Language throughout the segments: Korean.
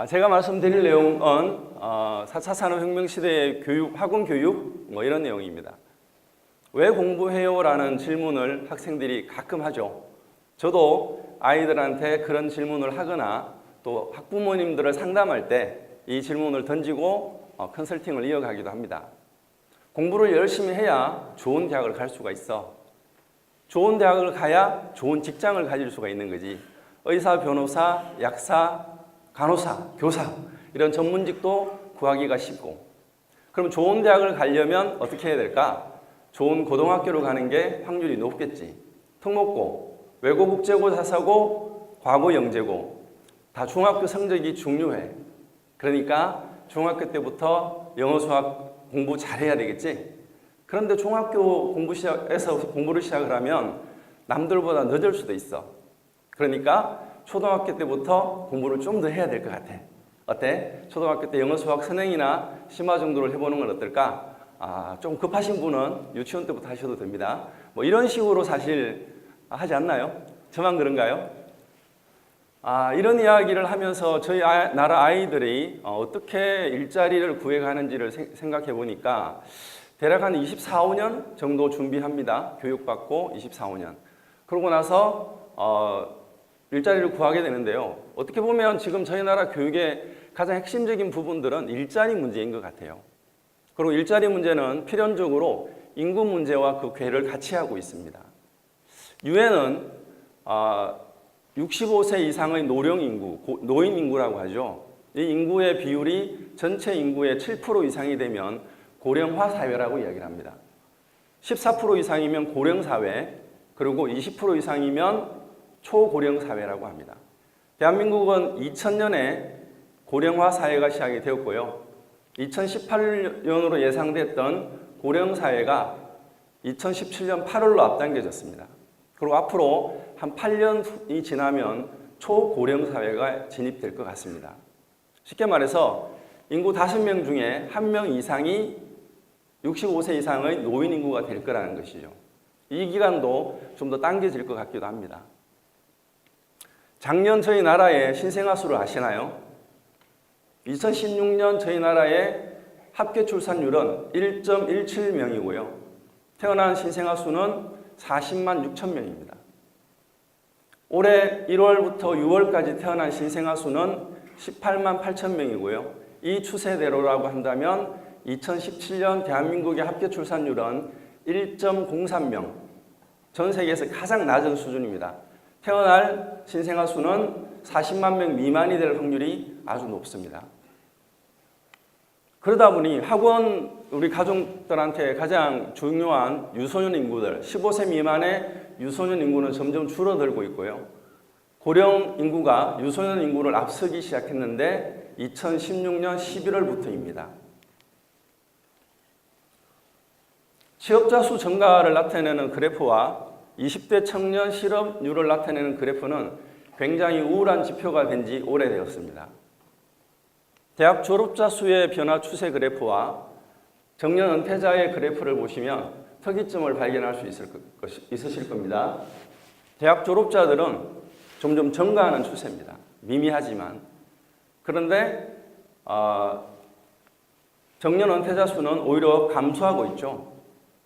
제가 말씀드릴 내용은 4차 산업혁명 시대의 학원 교육 이런 내용입니다. 왜 공부해요? 라는 질문을 학생들이 가끔 하죠. 저도 아이들한테 그런 질문을 하거나 또 학부모님들을 상담할 때 이 질문을 던지고 컨설팅을 이어가기도 합니다. 공부를 열심히 해야 좋은 대학을 갈 수가 있어. 좋은 대학을 가야 좋은 직장을 가질 수가 있는 거지. 의사, 변호사, 약사, 간호사, 교사 이런 전문직도 구하기가 쉽고, 그럼 좋은 대학을 가려면 어떻게 해야 될까? 좋은 고등학교로 가는 게 확률이 높겠지. 특목고, 외고 국제고 자사고, 과고 영재고 다 중학교 성적이 중요해. 그러니까 중학교 때부터 영어 수학 공부 잘해야 되겠지. 그런데 중학교 공부를 시작을 하면 남들보다 늦을 수도 있어. 그러니까 초등학교 때부터 공부를 좀 더 해야 될 것 같아. 어때? 초등학교 때 영어 수학 선행이나 심화 정도를 해보는 건 어떨까? 좀 급하신 분은 유치원 때부터 하셔도 됩니다. 이런 식으로 사실 하지 않나요? 저만 그런가요? 이런 이야기를 하면서 저희 나라 아이들이 어떻게 일자리를 구해가는지를 생각해 보니까 대략 한 24, 5년 정도 준비합니다. 교육받고 24, 5년. 그러고 나서 일자리를 구하게 되는데요. 어떻게 보면 지금 저희 나라 교육의 가장 핵심적인 부분들은 일자리 문제인 것 같아요. 그리고 일자리 문제는 필연적으로 인구 문제와 그 궤를 같이 하고 있습니다. 유엔은 65세 이상의 노령 인구, 노인 인구라고 하죠. 이 인구의 비율이 전체 인구의 7% 이상이 되면 고령화 사회라고 이야기를 합니다. 14% 이상이면 고령 사회, 그리고 20% 이상이면 초고령 사회라고 합니다. 대한민국은 2000년에 고령화 사회가 시작이 되었고요. 2018년으로 예상됐던 고령 사회가 2017년 8월로 앞당겨졌습니다. 그리고 앞으로 한 8년이 지나면 초고령 사회가 진입될 것 같습니다. 쉽게 말해서 인구 5명 중에 1명 이상이 65세 이상의 노인 인구가 될 거라는 것이죠. 이 기간도 좀 더 당겨질 것 같기도 합니다. 작년 저희 나라의 신생아 수를 아시나요? 2016년 저희 나라의 합계 출산율은 1.17명이고요. 태어난 신생아 수는 40만 6천 명입니다. 올해 1월부터 6월까지 태어난 신생아 수는 18만 8천 명이고요. 이 추세대로라고 한다면 2017년 대한민국의 합계 출산율은 1.03명, 전 세계에서 가장 낮은 수준입니다. 태어날 신생아 수는 40만 명 미만이 될 확률이 아주 높습니다. 그러다 보니 우리 가족들한테 가장 중요한 유소년 인구들, 15세 미만의 유소년 인구는 점점 줄어들고 있고요. 고령 인구가 유소년 인구를 앞서기 시작했는데 2016년 11월부터입니다. 취업자 수 증가를 나타내는 그래프와 20대 청년 실업률을 나타내는 그래프는 굉장히 우울한 지표가 된 지 오래되었습니다. 대학 졸업자 수의 변화 추세 그래프와 정년 은퇴자의 그래프를 보시면 특이점을 발견할 수 있으실 겁니다. 대학 졸업자들은 점점 증가하는 추세입니다. 미미하지만. 그런데 정년 은퇴자 수는 오히려 감소하고 있죠.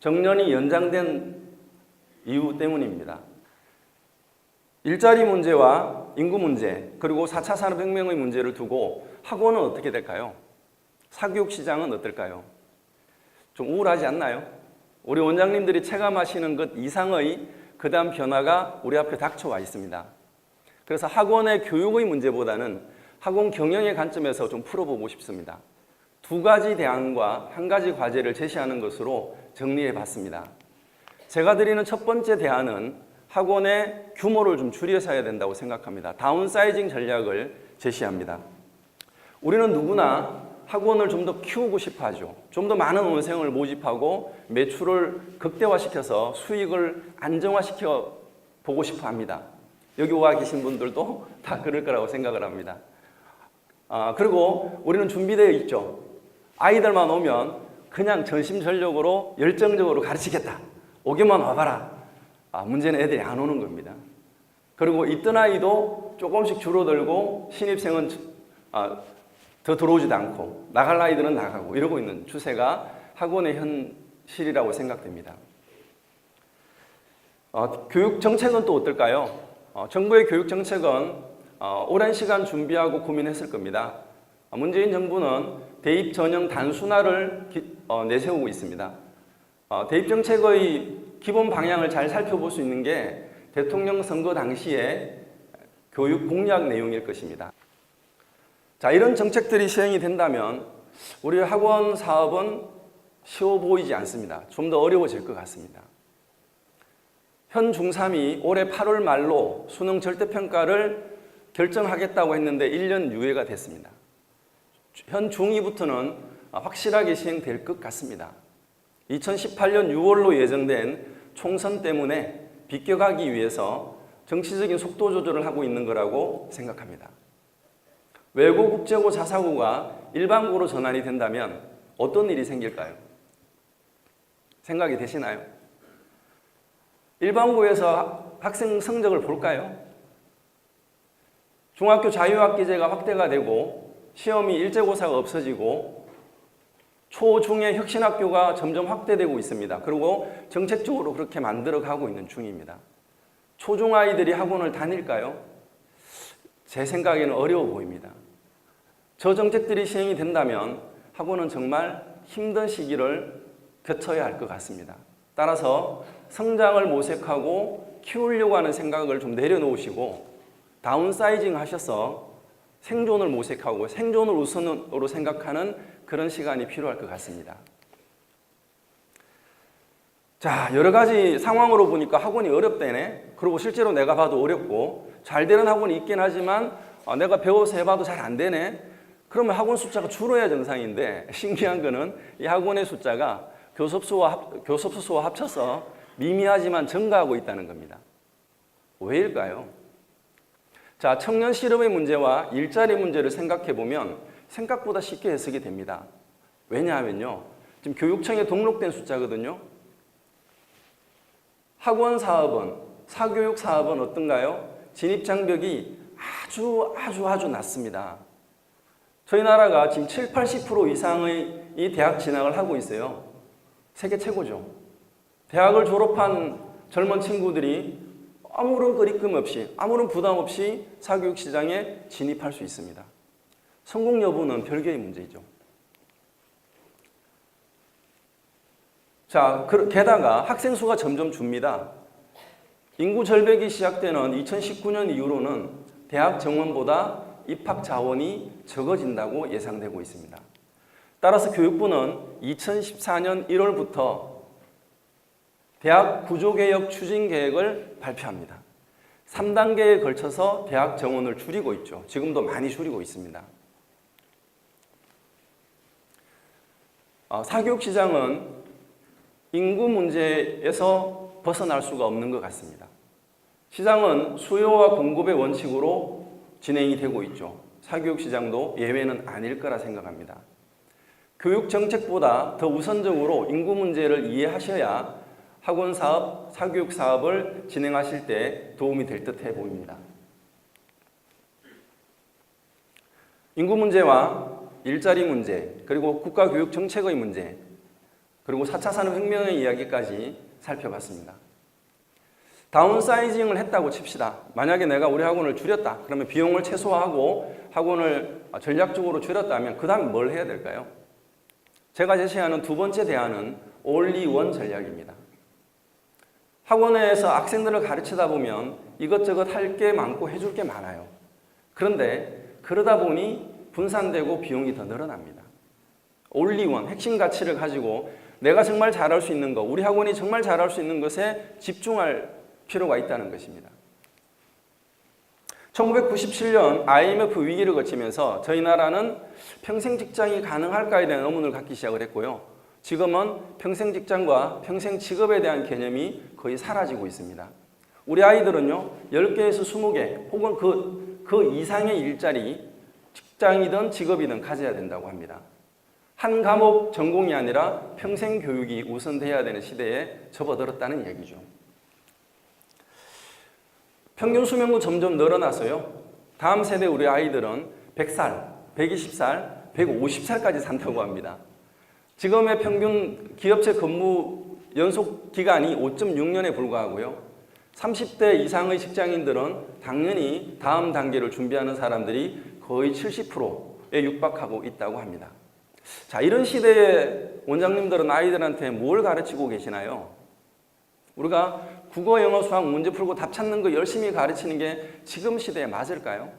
정년이 연장된 이유 때문입니다. 일자리 문제와 인구 문제, 그리고 4차 산업혁명의 문제를 두고 학원은 어떻게 될까요? 사교육 시장은 어떨까요? 좀 우울하지 않나요? 우리 원장님들이 체감하시는 것 이상의 그다음 변화가 우리 앞에 닥쳐와 있습니다. 그래서 학원의 교육의 문제보다는 학원 경영의 관점에서 좀 풀어보고 싶습니다. 2가지 대안과 1가지 과제를 제시하는 것으로 정리해 봤습니다. 제가 드리는 첫 번째 대안은 학원의 규모를 좀 줄여서 해야 된다고 생각합니다. 다운사이징 전략을 제시합니다. 우리는 누구나 학원을 좀 더 키우고 싶어 하죠. 좀 더 많은 원생을 모집하고 매출을 극대화시켜서 수익을 안정화시켜 보고 싶어 합니다. 여기 와 계신 분들도 다 그럴 거라고 생각을 합니다. 그리고 우리는 준비되어 있죠. 아이들만 오면 그냥 전심전력으로 열정적으로 가르치겠다. 오기만 와봐라. 문제는 애들이 안 오는 겁니다. 그리고 있던 아이도 조금씩 줄어들고 신입생은 더 들어오지도 않고 나갈 아이들은 나가고 이러고 있는 추세가 학원의 현실이라고 생각됩니다. 교육 정책은 또 어떨까요? 정부의 교육 정책은 오랜 시간 준비하고 고민했을 겁니다. 문재인 정부는 대입 전형 단순화를 내세우고 있습니다. 대입 정책의 기본 방향을 잘 살펴볼 수 있는 게 대통령 선거 당시의 교육 공약 내용일 것입니다. 자, 이런 정책들이 시행이 된다면 우리 학원 사업은 쉬워 보이지 않습니다. 좀 더 어려워질 것 같습니다. 현 중3이 올해 8월 말로 수능 절대평가를 결정하겠다고 했는데 1년 유예가 됐습니다. 현 중2부터는 확실하게 시행될 것 같습니다. 2018년 6월로 예정된 총선 때문에 비껴가기 위해서 정치적인 속도 조절을 하고 있는 거라고 생각합니다. 외고, 국제고, 자사고가 일반고로 전환이 된다면 어떤 일이 생길까요? 생각이 되시나요? 일반고에서 학생 성적을 볼까요? 중학교 자유학기제가 확대가 되고 시험이 일제고사가 없어지고 초-중의 혁신학교가 점점 확대되고 있습니다. 그리고 정책적으로 그렇게 만들어가고 있는 중입니다. 초중 아이들이 학원을 다닐까요? 제 생각에는 어려워 보입니다. 저 정책들이 시행이 된다면 학원은 정말 힘든 시기를 거쳐야 할 것 같습니다. 따라서 성장을 모색하고 키우려고 하는 생각을 좀 내려놓으시고 다운사이징 하셔서 생존을 모색하고 생존을 우선으로 생각하는 그런 시간이 필요할 것 같습니다. 자, 여러 가지 상황으로 보니까 학원이 어렵다네. 그리고 실제로 내가 봐도 어렵고 잘 되는 학원이 있긴 하지만 내가 배워서 해봐도 잘 안 되네. 그러면 학원 숫자가 줄어야 정상인데 신기한 거는 이 학원의 숫자가 교섭소 수와 합쳐서 미미하지만 증가하고 있다는 겁니다. 왜일까요? 자, 청년 실업의 문제와 일자리 문제를 생각해 보면 생각보다 쉽게 해석이 됩니다. 왜냐하면요, 지금 교육청에 등록된 숫자거든요. 학원 사업은, 사교육 사업은 어떤가요? 진입 장벽이 아주 낮습니다. 저희 나라가 지금 70-80% 이상의 이 대학 진학을 하고 있어요. 세계 최고죠. 대학을 졸업한 젊은 친구들이 아무런 거리낌 없이, 아무런 부담 없이 사교육 시장에 진입할 수 있습니다. 성공 여부는 별개의 문제이죠. 자, 게다가 학생 수가 점점 줍니다. 인구 절벽이 시작되는 2019년 이후로는 대학 정원보다 입학 자원이 적어진다고 예상되고 있습니다. 따라서 교육부는 2014년 1월부터 대학 구조개혁 추진 계획을 발표합니다. 3단계에 걸쳐서 대학 정원을 줄이고 있죠. 지금도 많이 줄이고 있습니다. 사교육 시장은 인구 문제에서 벗어날 수가 없는 것 같습니다. 시장은 수요와 공급의 원칙으로 진행이 되고 있죠. 사교육 시장도 예외는 아닐 거라 생각합니다. 교육 정책보다 더 우선적으로 인구 문제를 이해하셔야 학원 사업, 사교육 사업을 진행하실 때 도움이 될 듯해 보입니다. 인구 문제와 일자리 문제, 그리고 국가 교육 정책의 문제, 그리고 4차 산업혁명의 이야기까지 살펴봤습니다. 다운사이징을 했다고 칩시다. 만약에 내가 우리 학원을 줄였다. 그러면 비용을 최소화하고 학원을 전략적으로 줄였다면 그 다음에 뭘 해야 될까요? 제가 제시하는 두 번째 대안은 올리원 전략입니다. 학원에서 학생들을 가르치다 보면 이것저것 할 게 많고 해줄 게 많아요. 그런데 그러다 보니 분산되고 비용이 더 늘어납니다. 올리원, 핵심 가치를 가지고 내가 정말 잘할 수 있는 것, 우리 학원이 정말 잘할 수 있는 것에 집중할 필요가 있다는 것입니다. 1997년 IMF 위기를 거치면서 저희 나라는 평생 직장이 가능할까에 대한 의문을 갖기 시작을 했고요. 지금은 평생 직장과 평생 직업에 대한 개념이 거의 사라지고 있습니다. 우리 아이들은요, 10개에서 20개 혹은 그 이상의 일자리, 직장이든 직업이든 가져야 된다고 합니다. 한 과목 전공이 아니라 평생 교육이 우선돼야 되는 시대에 접어들었다는 얘기죠. 평균 수명도 점점 늘어나서요. 다음 세대 우리 아이들은 100살, 120살, 150살까지 산다고 합니다. 지금의 평균 기업체 근무 연속 기간이 5.6년에 불과하고요. 30대 이상의 직장인들은 당연히 다음 단계를 준비하는 사람들이 거의 70%에 육박하고 있다고 합니다. 자, 이런 시대에 원장님들은 아이들한테 뭘 가르치고 계시나요? 우리가 국어, 영어, 수학 문제 풀고 답 찾는 거 열심히 가르치는 게 지금 시대에 맞을까요?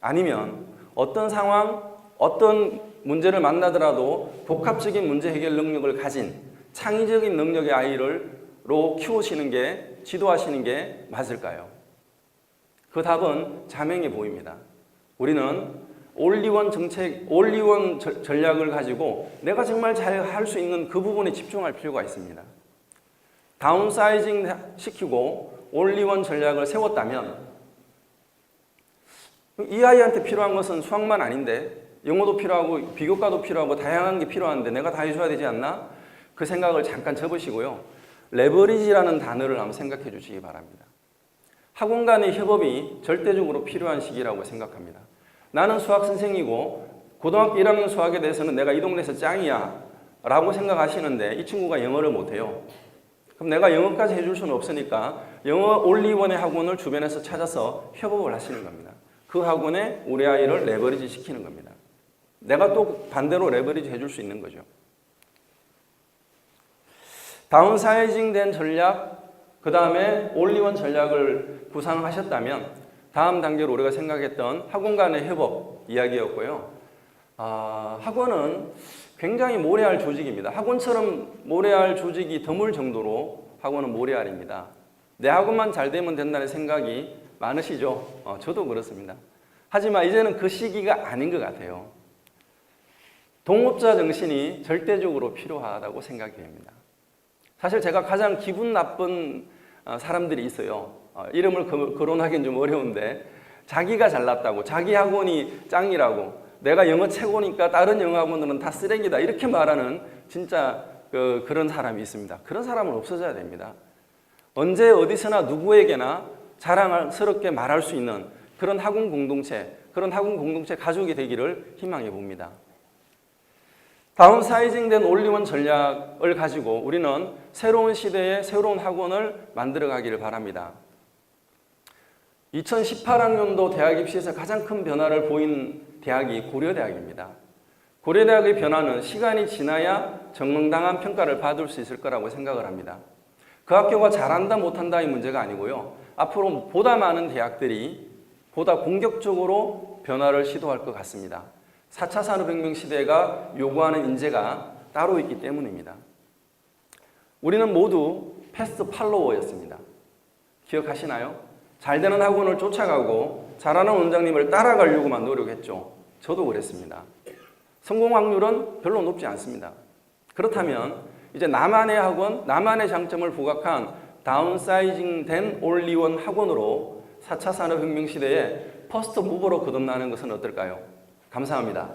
아니면 어떤 상황, 어떤 문제를 만나더라도 복합적인 문제 해결 능력을 가진 창의적인 능력의 아이로 키우시는 게, 지도하시는 게 맞을까요? 그 답은 자명해 보입니다. 우리는 올리원 정책, 올리원 전략을 가지고 내가 정말 잘 할 수 있는 그 부분에 집중할 필요가 있습니다. 다운사이징 시키고 올리원 전략을 세웠다면 이 아이한테 필요한 것은 수학만 아닌데 영어도 필요하고 비교과도 필요하고 다양한 게 필요한데 내가 다 해줘야 되지 않나? 그 생각을 잠깐 접으시고요. 레버리지라는 단어를 한번 생각해 주시기 바랍니다. 학원 간의 협업이 절대적으로 필요한 시기라고 생각합니다. 나는 수학 선생이고 고등학교 1학년 수학에 대해서는 내가 이 동네에서 짱이야 라고 생각하시는데 이 친구가 영어를 못해요. 그럼 내가 영어까지 해줄 수는 없으니까 영어 올리원의 학원을 주변에서 찾아서 협업을 하시는 겁니다. 그 학원에 우리 아이를 레버리지 시키는 겁니다. 내가 또 반대로 레버리지 해줄 수 있는 거죠. 다운사이징 된 전략, 그 다음에 올리원 전략을 구상하셨다면 다음 단계로 우리가 생각했던 학원 간의 협업 이야기였고요. 학원은 굉장히 모래알 조직입니다. 학원처럼 모래알 조직이 드물 정도로 학원은 모래알입니다. 내 학원만 잘 되면 된다는 생각이 많으시죠? 저도 그렇습니다. 하지만 이제는 그 시기가 아닌 것 같아요. 동업자 정신이 절대적으로 필요하다고 생각이 됩니다. 사실 제가 가장 기분 나쁜 사람들이 있어요. 이름을 거론하기는 좀 어려운데 자기가 잘났다고, 자기 학원이 짱이라고, 내가 영어 최고니까 다른 영어 학원들은 다 쓰레기다 이렇게 말하는 진짜 그런 사람이 있습니다. 그런 사람은 없어져야 됩니다. 언제 어디서나 누구에게나 자랑스럽게 말할 수 있는 그런 학원 공동체 가족이 되기를 희망해 봅니다. 다운사이징된 올리원 전략을 가지고 우리는 새로운 시대에 새로운 학원을 만들어 가기를 바랍니다. 2018학년도 대학 입시에서 가장 큰 변화를 보인 대학이 고려대학입니다. 고려대학의 변화는 시간이 지나야 정당한 평가를 받을 수 있을 거라고 생각을 합니다. 그 학교가 잘한다 못한다의 문제가 아니고요. 앞으로 보다 많은 대학들이 보다 공격적으로 변화를 시도할 것 같습니다. 4차 산업혁명 시대가 요구하는 인재가 따로 있기 때문입니다. 우리는 모두 패스트 팔로워였습니다. 기억하시나요? 잘 되는 학원을 쫓아가고 잘하는 원장님을 따라가려고만 노력했죠. 저도 그랬습니다. 성공 확률은 별로 높지 않습니다. 그렇다면 이제 나만의 학원, 나만의 장점을 부각한 다운사이징 된 올리원 학원으로 4차 산업혁명 시대에 퍼스트 무버로 거듭나는 것은 어떨까요? 감사합니다.